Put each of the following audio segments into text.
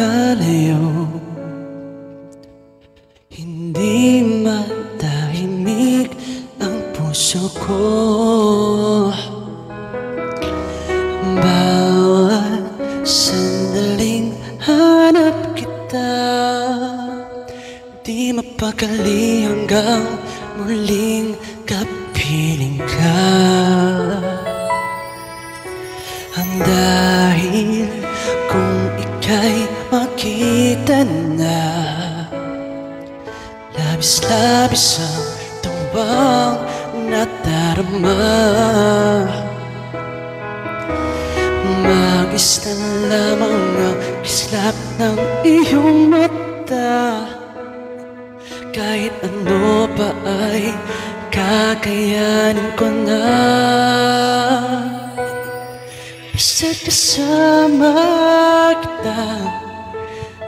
palayo, hindi matahimik ang puso ko. Bawat sandaling hanap kita, di mapakali hanggang muling kapiling ka. Ang dahil kung ika'y makita na, labis-labis ang tuwang nadarama. Mag-isa lamang ang kislap ng iyong mata, kahit ano pa ay kakayanin ko na. Basta't kasama kita,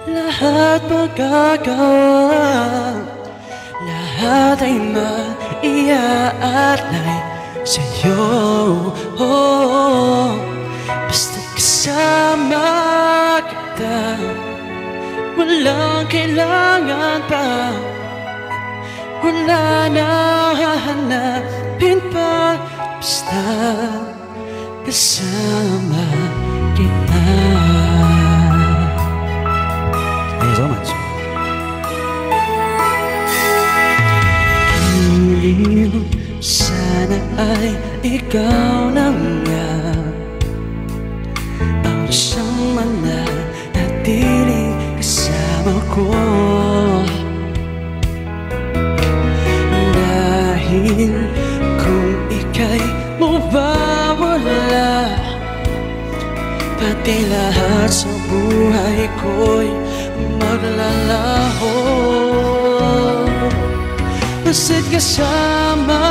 lahat magagawa, lahat ay maiaalay sa'yo. Basta't kasama kita, walang kailangan pa, wala na hahanapin pa. Basta kasama kita. Thank you so much. Kinilig, sana ay ikaw na nga ang siyang mananatiling kasama ko. Dahil kung ika'y mawawala, pati lahat sa buhay ko'y maglalaho. Basta't kasama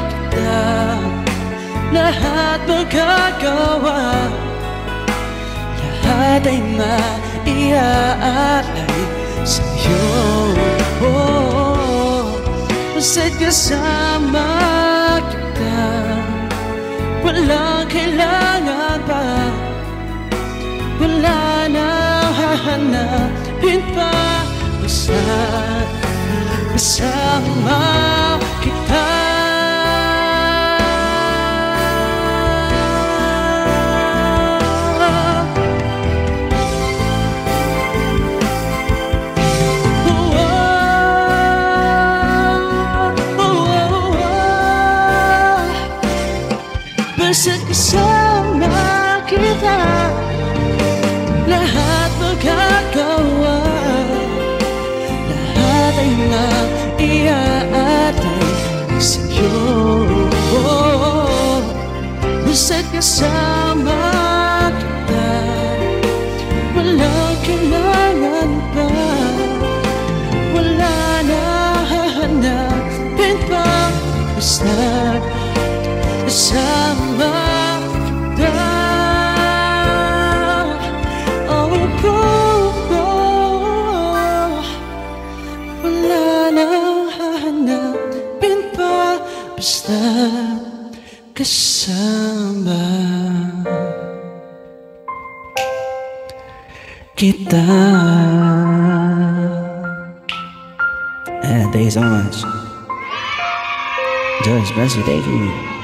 kita, lahat magagawa, lahat ay maiaalay sa'yo. Basta't kasama kita, walang kailangan pa, wala na hahanapin pa. Basta't kasama kita. Basta't kasama kita, lahat magagawa, lahat ay maiaalay sa'yo. Basta't kasama kita, walang kailangan pa, wala na hahanapin pa. Basta't kasama kita. Oh, wala nang hahanapin pa. Basta kasama kita. And thank you so much. Joyce, bless you, thank you.